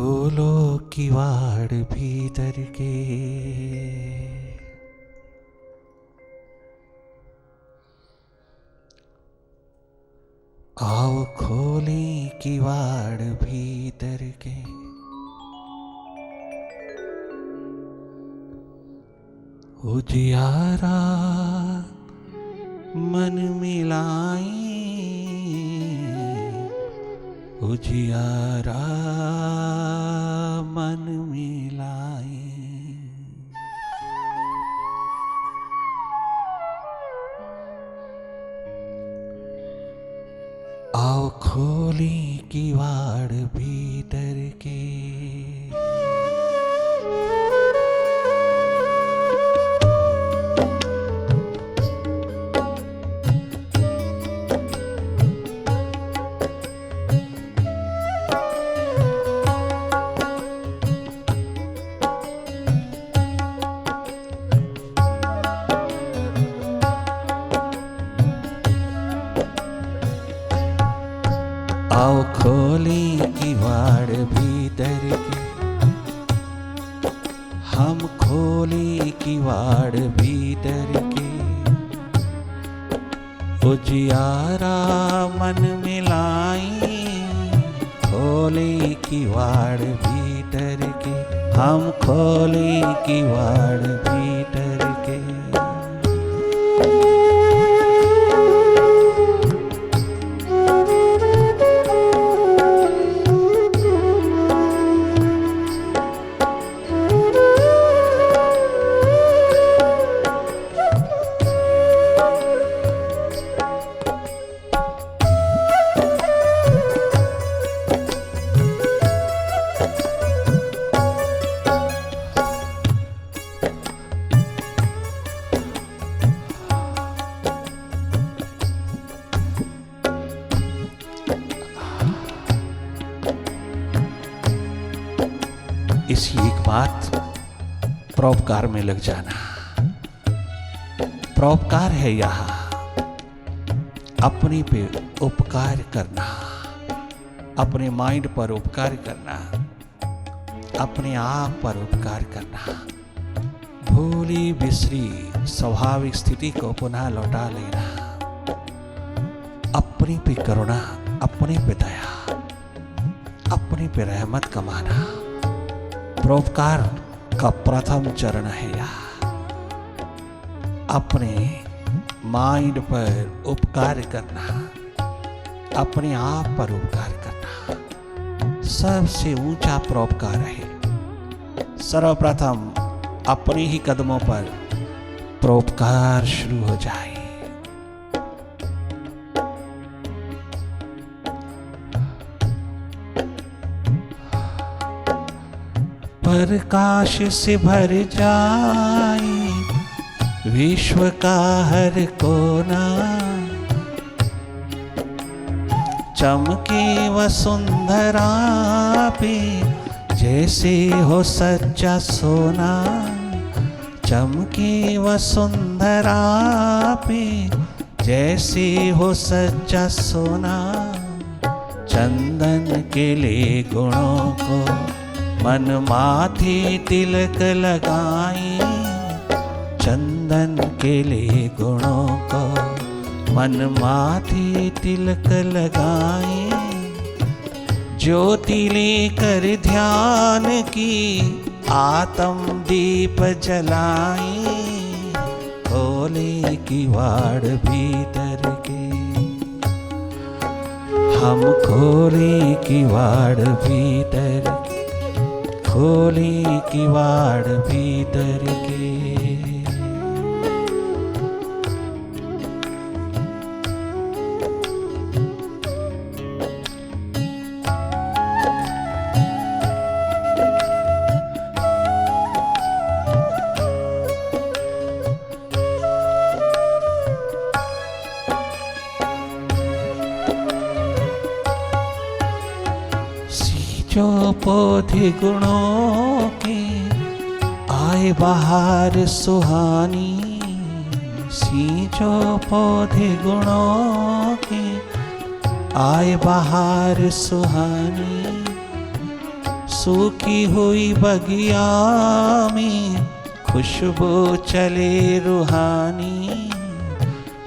खोलो किवाड़ भीतर के, आओ खोले किवाड़ भीतर के। उजियारा मन मिलाई, उजियारा मन मिलाई। आओ खोली किवाड़ भीतर के। आओ खोली किवाड़ भीतर के, हम खोली किवाड़ भीतर के। उजियारा मन मिलाई, खोली किवाड़ भीतर के, हम खोली किवाड़ भीतर के। इसी एक बात, परोपकार में लग जाना। परोपकार है यहाँ अपने पे उपकार करना, अपने माइंड पर उपकार करना, अपने आप पर उपकार करना। भूली बिसरी स्वाभाविक स्थिति को पुनः लौटा लेना। अपने पे करुणा, अपने पे दया, अपने पे रहमत कमाना परोपकार का प्रथम चरण है। यह अपने माइंड पर उपकार करना, अपने आप पर उपकार करना सबसे ऊंचा परोपकार है। सर्वप्रथम अपने ही कदमों पर परोपकार शुरू हो जाए। प्रकाश से भर जाए विश्व का हर कोना, चमके वसुंधरा पे जैसे हो सच्चा सोना। चमके वसुंधरा पे जैसे हो सच्चा सोना। चंदन के लिए गुणों को मन माथे तिलक लगाई। चंदन के लिए गुणों को मन माथे तिलक लगाई। ज्योति लेकर ध्यान की आत्म दीप जलाई। खोले किवाड़ भीतर के, हम खोले किवाड़ भीतर के, खोले किवाड़ भीतर के। जो पौधे गुणों के आए बाहर सुहानी। सींचो पौधे गुणों के आए बाहर सुहानी। सूखी हुई बगिया में खुशबू चले रूहानी,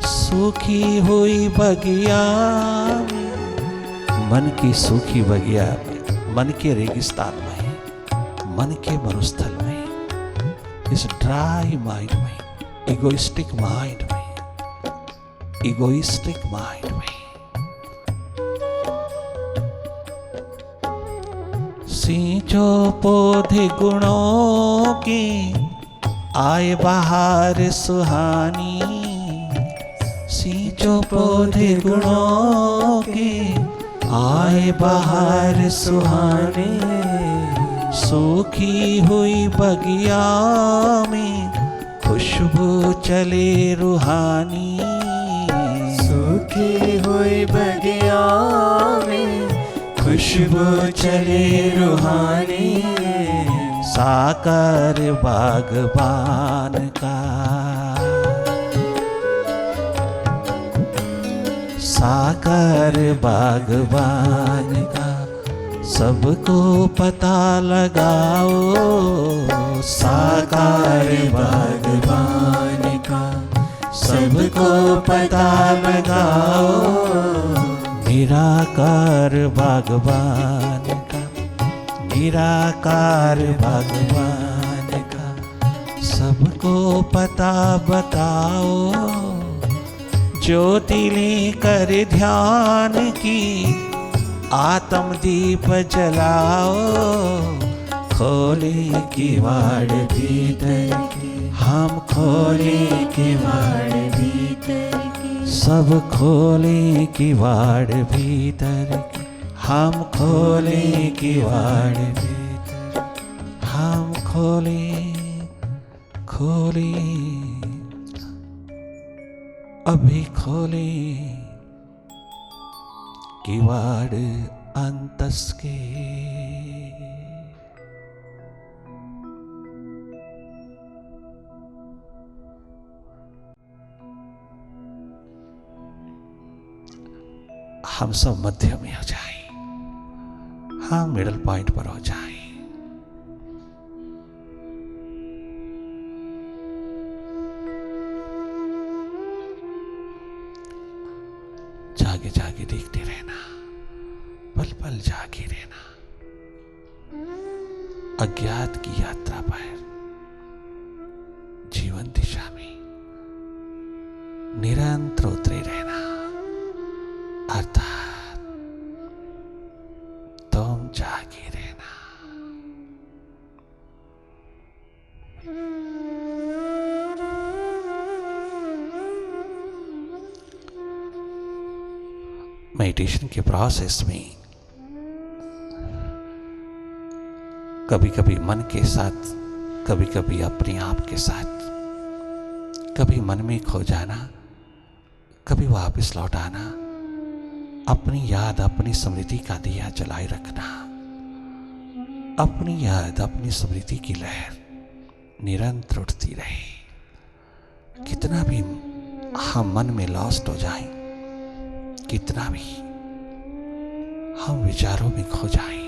सूखी हुई बगिया में, मन की सूखी बगिया में, मन के रेगिस्तान में, मन के मरुस्थल में, इस ड्राई माइंड में, इगोइस्टिक माइंड में, इगोइस्टिक माइंड में सींचो पौधे गुणों की, आए बहार सुहानी, सींचो पौधे गुणों की, आए बहार सुहानी, सूखी हुई बगिया में खुशबू चले रूहानी, सूखी हुई बगिया में खुशबू चले रूहानी, साकर बागबान का, साकर बागबान का, सबको पता लगाओ, साकर बागबान का, सबको पता लगाओ, निराकार बागबान का, निराकार भगवान का, सबको पता बताओ, ज्योति लेकर ध्यान की, आत्म दीप जलाओ, खोले किवाड़ भीतर की, हम खोले किवाड़ भीतर की, सब खोले किवाड़ भीतर की, हम खोले किवाड़ भीतर, हम खोले खोले अभी खोले किवाड़ अंतस के। हम सब मध्य में हो जाए, हम मिडल पॉइंट पर हो जाए। जागे जागे देखते रहना, पल पल जागे रहना, अज्ञात की यात्रा पर, जीवन दिशा में निरंतर उतरे रहना, अर्थात तुम जागे रहना। मेडिटेशन के प्रोसेस में कभी कभी मन के साथ, कभी कभी अपने आप के साथ, कभी मन में खो जाना, कभी वापस लौट आना, अपनी याद अपनी स्मृति का दिया जलाए रखना, अपनी याद अपनी स्मृति की लहर निरंतर उठती रहे। कितना भी हम मन में लॉस्ट हो जाएं, कितना भी हम विचारों में खो जाएं,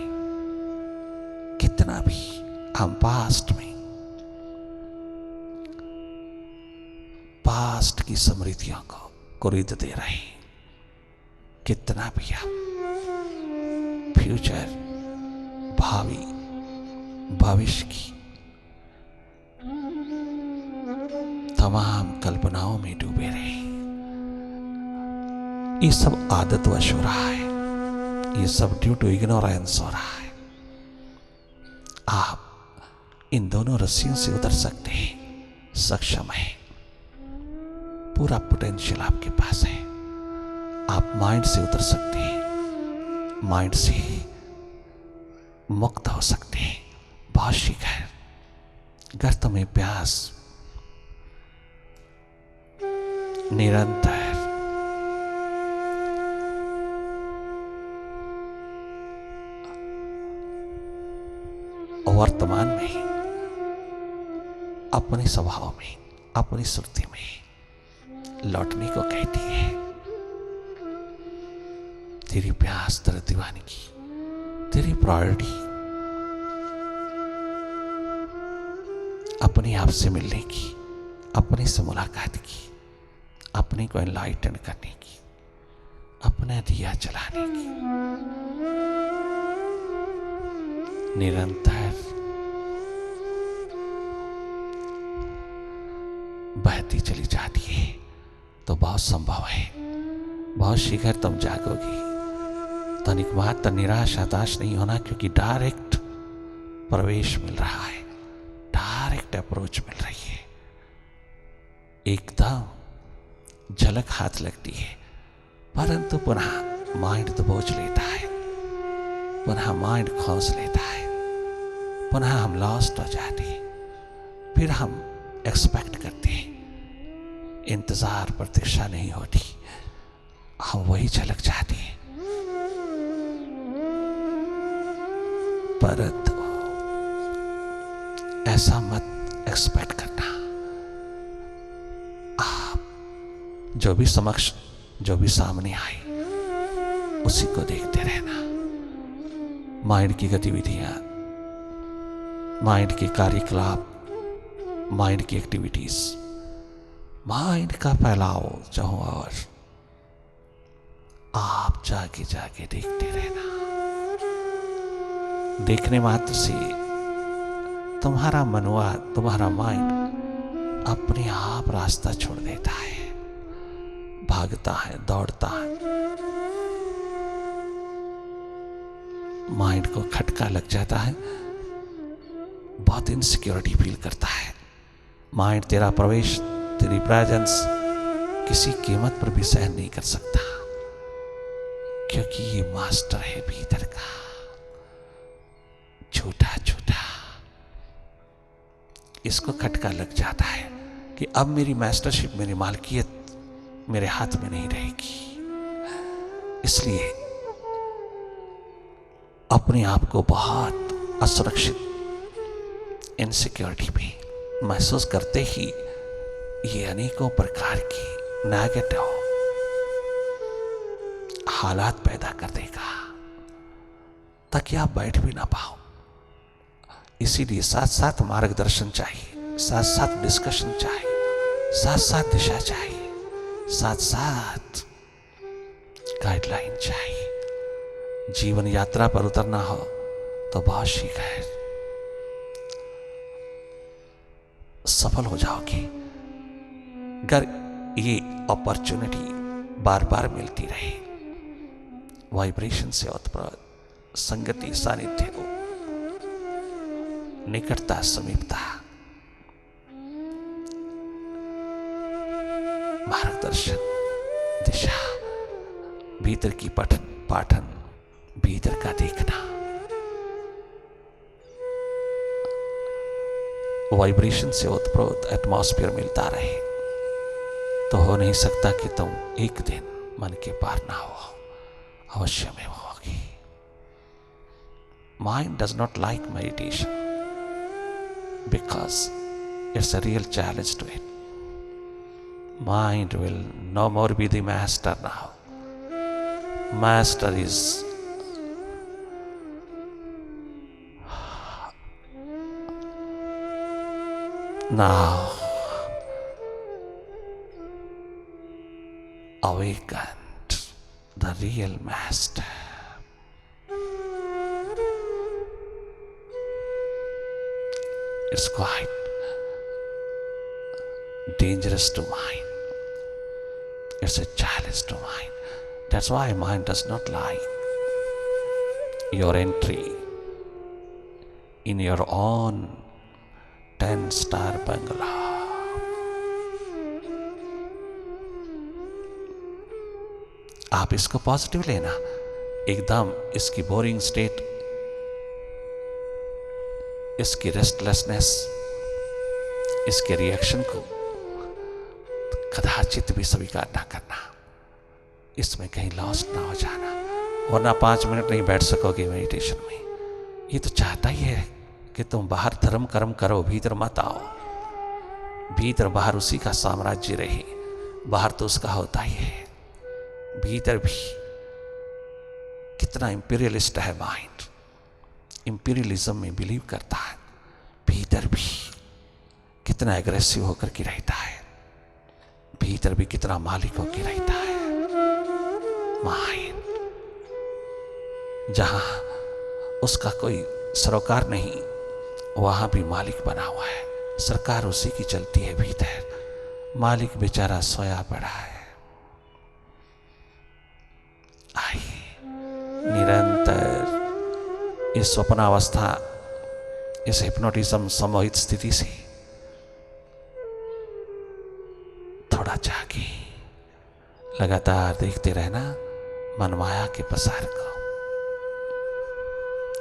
कितना भी हम पास्ट में, पास्ट की स्मृतियों को कुरीदते रहे, कितना भी हम फ्यूचर, भावी, भविष्य की तमाम कल्पनाओं में डूबे रहे। ये सब आदतवश हो रहा है, ये सब ड्यू टू इग्नोरेंस हो रहा है। आप इन दोनों रस्सियों से उतर सकते हैं, सक्षम हैं, पूरा पोटेंशियल आपके पास है। आप माइंड से उतर सकते हैं, माइंड से मुक्त हो सकते हैं। बहुत शीघ्र गर्त में प्यास निरंतर वर्तमान में, अपने स्वभाव में, अपनी श्रुति में लौटने को कहती है। तेरी प्यास, तेरी दीवानगी, तेरी प्रायोरिटी अपने आप से मिलने की, अपने से मुलाकात की, अपने को एनलाइटन करने की, अपना दिया जलाने की। निरंतर बहती चली जाती है तो बहुत संभव है बहुत शीघ्र तुम जागोगी। तनिक मात्र निराश हताश नहीं होना, क्योंकि डायरेक्ट प्रवेश मिल रहा है, डायरेक्ट अप्रोच मिल रही है, एकदम झलक हाथ लगती है। परंतु पुनः माइंड दबोच लेता है, पुनः माइंड खोस लेता है, पुनः हम लॉस्ट हो जाते हैं। फिर हम एक्सपेक्ट करते हैं, इंतजार प्रतीक्षा नहीं होती, हम वही झलक जाते हैं। परंतु ऐसा मत एक्सपेक्ट करना। आप जो भी समक्ष, जो भी सामने आए, उसी को देखते रहना। माइंड की गतिविधियां, माइंड के कार्यकलाप, माइंड की एक्टिविटीज, माइंड का फैलाव चाहो, और आप जाके जाके देखते रहना। देखने मात्र से तुम्हारा मनवा, तुम्हारा माइंड अपने आप रास्ता छोड़ देता है, भागता है, दौड़ता है। माइंड को खटका लग जाता है, बहुत इनसिक्योरिटी फील करता है। माइंड तेरा प्रवेश, तेरी प्रेजेंस किसी कीमत पर भी सहन नहीं कर सकता, क्योंकि ये मास्टर है भीतर का, झूठा झूठा। इसको खटका लग जाता है कि अब मेरी मास्टरशिप, मेरी मालकियत मेरे हाथ में नहीं रहेगी। इसलिए अपने आप को बहुत असुरक्षित, इनसिक्योरिटी भी महसूस करते ही ये अनेकों प्रकार की नेगेटिव हालात पैदा कर देगा, ताकि आप बैठ भी ना पाओ। इसीलिए साथ साथ मार्गदर्शन चाहिए, साथ साथ डिस्कशन चाहिए, साथ साथ दिशा चाहिए, साथ साथ गाइडलाइन चाहिए। जीवन यात्रा पर उतरना हो तो बहुत शीघ्र सफल हो जाओगे, अगर ये अपॉर्चुनिटी बार बार मिलती रहे। वाइब्रेशन से उत्पन्न संगति, सानिध्य को, निकटता, समीपता, मार्गदर्शन, दिशा, भीतर की पाठन, भीतर का देखना। वाइब्रेशन से उत्प्रोत एटमॉस्फेयर मिलता रहे तो हो नहीं सकता कि तुम एक दिन मन के पार ना हो, अवश्य में होगी। Mind does not like meditation because it's a real challenge to it. Mind will no more be the master now. Master is now awakened, the real master. It's quite dangerous to mind. It's a challenge to mind. That's why mind does not like your entry in your own 10-star bungalow. आप इसको positive लेना, एकदम इसकी boring state, इसकी restlessness, इसके reaction को कदाचित भी स्वीकार ना करना, इसमें कहीं लॉस्ट ना हो जाना, वरना 5 मिनट नहीं बैठ सकोगे मेडिटेशन में। ये तो चाहता ही है कि तुम बाहर धर्म कर्म करो, भीतर मत आओ। भीतर बाहर उसी का साम्राज्य रहे, बाहर तो उसका होता ही है। भीतर भी कितना इंपीरियलिस्ट है माइंड, इंपीरियलिज्म में बिलीव करता है। भीतर भी कितना एग्रेसिव होकर के रहता है, भीतर भी कितना मालिक होकर रहता है। माइंड जहां उसका कोई सरोकार नहीं, वहां भी मालिक बना हुआ है, सरकार उसी की चलती है। भीतर मालिक बेचारा सोया पड़ा है। आइए निरंतर इस स्वप्नावस्था, इस हिप्नोटिज्म सम्मोहित स्थिति से थोड़ा जागे, लगातार देखते रहना मनमाया के पसार को।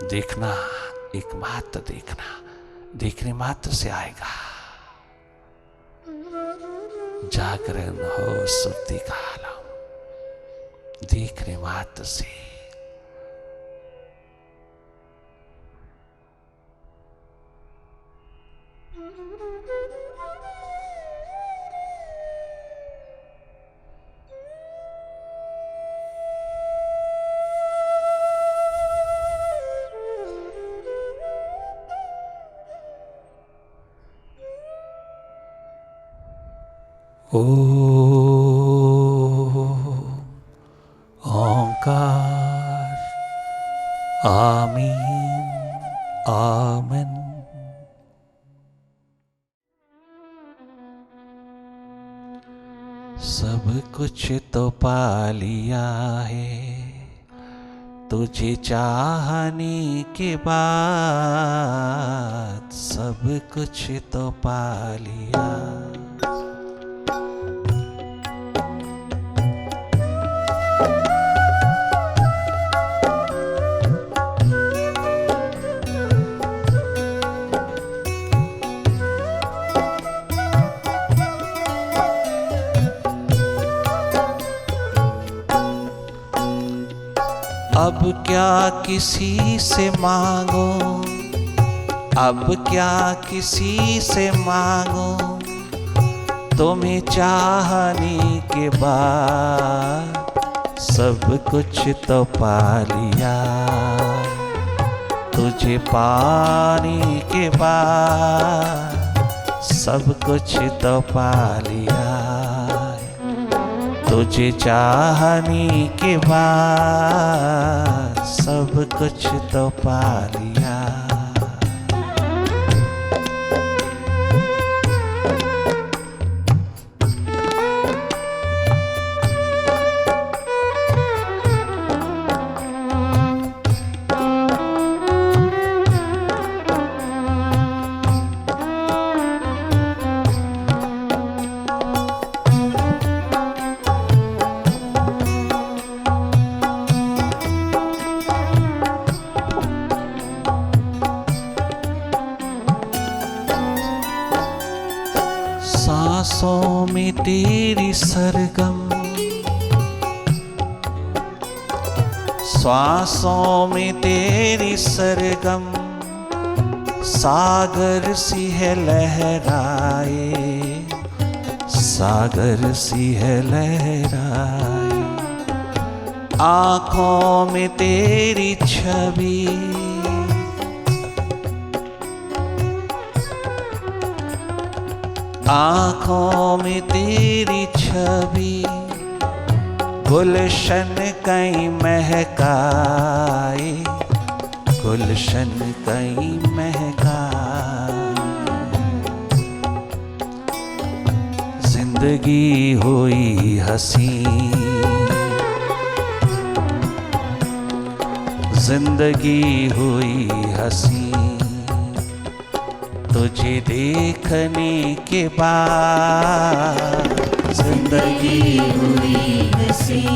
देखना एकमात्र देखना, देखने मात्र से आएगा। जागरण हो सुरती का आलम, देखने मात्र से। ओंकार आमीन आमन। सब कुछ तो पा लिया है तुझे चाहने के बाद, सब कुछ तो पा लिया। अब क्या किसी से मांगो, अब क्या किसी से मांगो, तुम्हें चाहने के बाद सब कुछ तो पा लिया। तुझे पाने के बाद सब कुछ तो पा लिया। तुझे चाहने के बाद सब कुछ तो पा लिया। सांसों में तेरी सरगम, श्वासों में तेरी सरगम, सागर सी है लहराए, सागर सी है लहराए। आँखों में तेरी छवि, आँखों में तेरी छवि, गुलशन कहीं महकाए, गुलशन कहीं महकाए। जिंदगी हुई हसी, जिंदगी हुई हसी, तुझे देखने के बाद जिंदगी हुई हसी,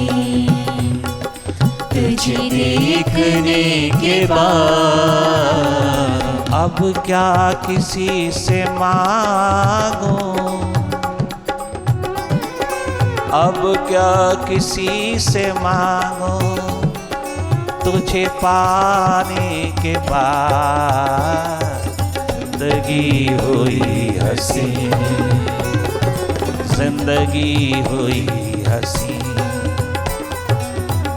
तुझे देखने के बाद। अब क्या किसी से मांगो, अब क्या किसी से मांगो, तुझे पाने के बाद जिंदगी हुई हसी, जिंदगी हुई हसी,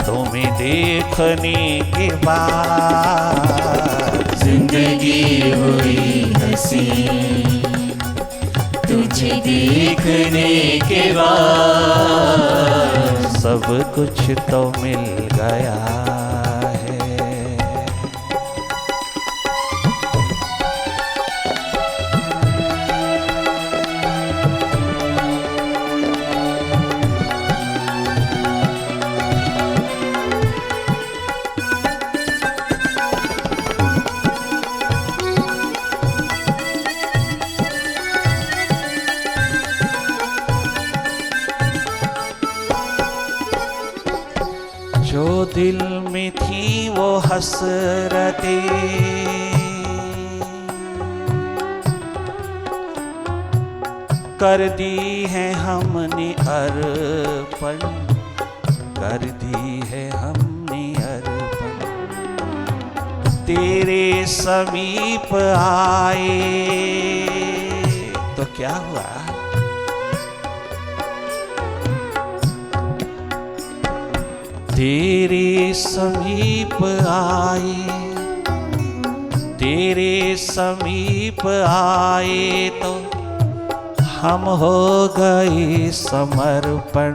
तुम्हें देखने के बाद जिंदगी हुई हसी, तुझे देखने के बाद सब कुछ तो मिल गया है। जो दिल में थी वो हसरतें कर दी है हमने अर्पण, कर दी है हमने अर्पण। तेरे समीप आए तो क्या हुआ? तेरे समीप आए, तेरे समीप आए तो हम हो गए समर्पण,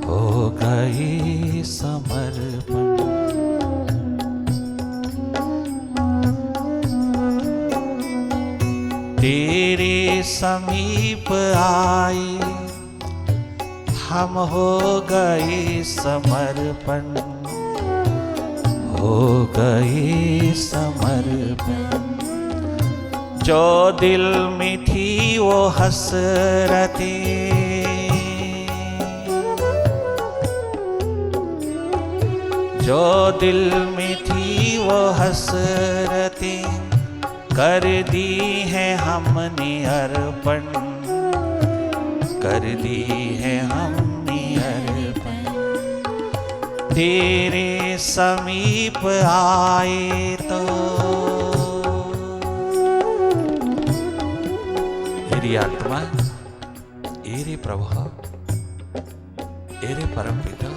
हो गए समर्पण। तेरे समीप आए हम हो गए समर्पण, हो गए समर्पण। जो दिल में थी वो हसरतें, जो दिल में थी वो हसरतें कर दी है हमने अर्पण, कर दी है हमने अर्पण। तेरे समीप आए तो मेरी आत्मा, एरे प्रभु, एरे परमपिता,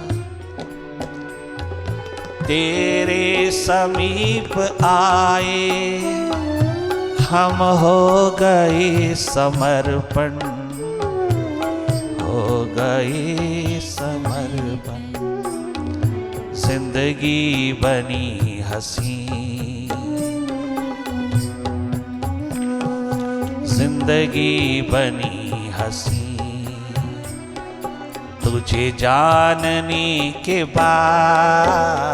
तेरे समीप आए हम हो गए समर्पण, हो गए समर्पण। जिंदगी बनी हसी, जिंदगी बनी हसी, तुझे जानने के बाद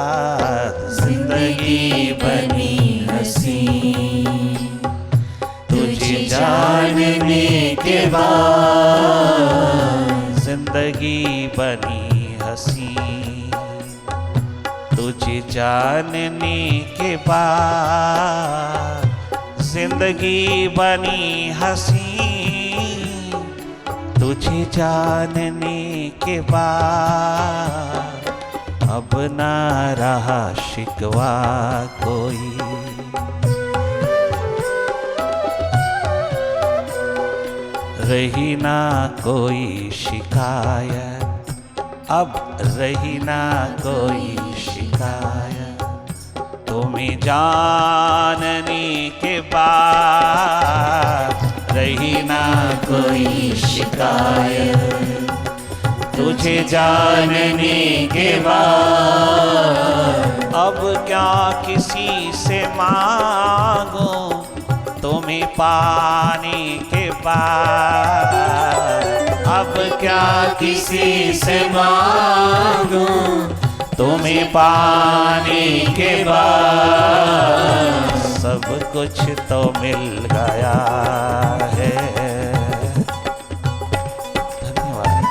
जिंदगी बनी हसी, तुझे जानने के बाद जिंदगी बनी हसी, तुझे जानने के बाद जिंदगी बनी हसी, तुझे जानने के बाद अब ना रहा शिकवा कोई, रही ना कोई शिकायत, अब रही ना कोई शिकायत। तुम्हें जानने के बाद रही ना कोई शिकायत, तुझे जानने के बाद अब क्या किसी से मांगो, तुम्हें पाने के बाद अब क्या किसी से मांगूं, तुम्हें पाने के बाद सब कुछ तो मिल गया है। धन्यवाद।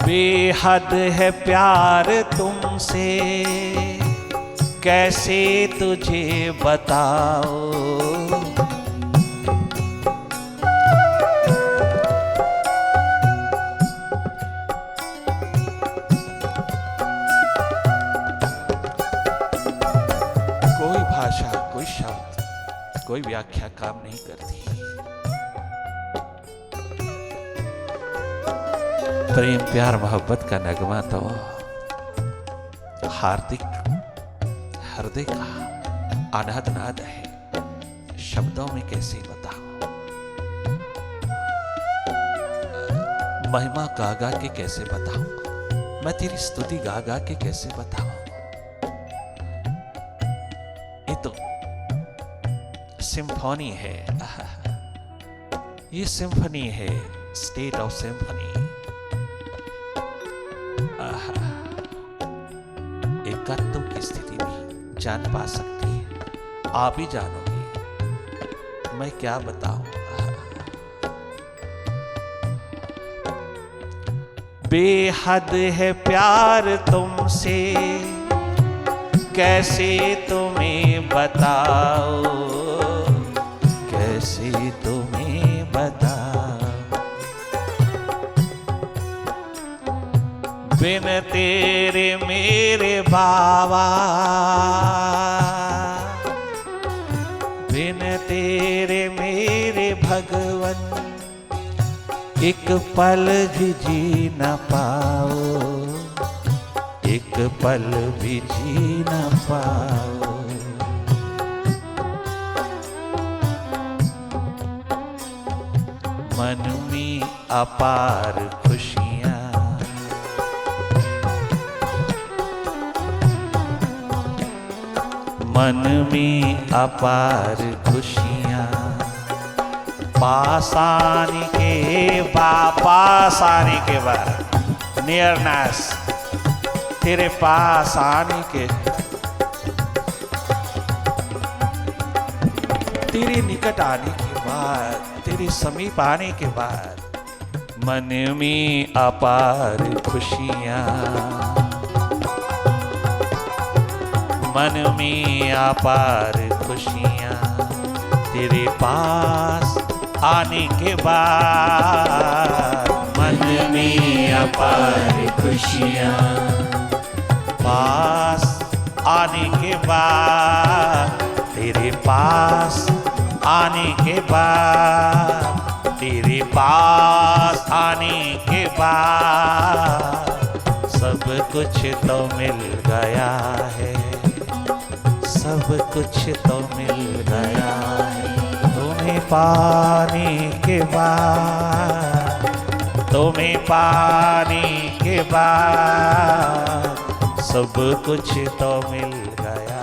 बेहद है प्यार तुमसे, कैसे तुझे बताओ। कोई शब्द, कोई व्याख्या काम नहीं करती। प्रेम प्यार मोहब्बत का नगमा तो हार्दिक हृदय का अनाद नाद है, शब्दों में कैसे बताऊं। महिमा गा गा के कैसे बताऊं, मैं तेरी स्तुति गा गा के कैसे बताऊं। ये तो सिम्फनी है, ये सिम्फनी है, स्टेट ऑफ सिम्फनी। एकात्म की स्थिति भी जान पा सकती है, आप ही जानोगे, मैं क्या बताऊं। बेहद है प्यार तुमसे, कैसे तुम्हें बताओ, कैसे तुम्हें बताओ। बिन तेरे मेरे बाबा, बिन तेरे मेरे भगवन, एक पल भी जी न पाओ, एक पल भी जी न पाओ। मन में अपार खुशियाँ, मन में अपार खुशियाँ, पास आने के बाद, पास आने के बाद, नियरनेस, तेरे पास आने के, तेरे निकट आने के बाद, तेरे समीप आने के बाद, मन में अपार खुशियाँ, मन में अपार खुशियाँ, तेरे पास आने के बाद, मन में अपार खुशियाँ, पास आने के बाद, तेरे पास आने के बाद, तेरे पास आने के बाद, सब कुछ तो मिल गया है, सब कुछ तो मिल गया है। तुम्हें पाने के बाद, तुम्हें पाने के बाद, सब कुछ तो मिल गया।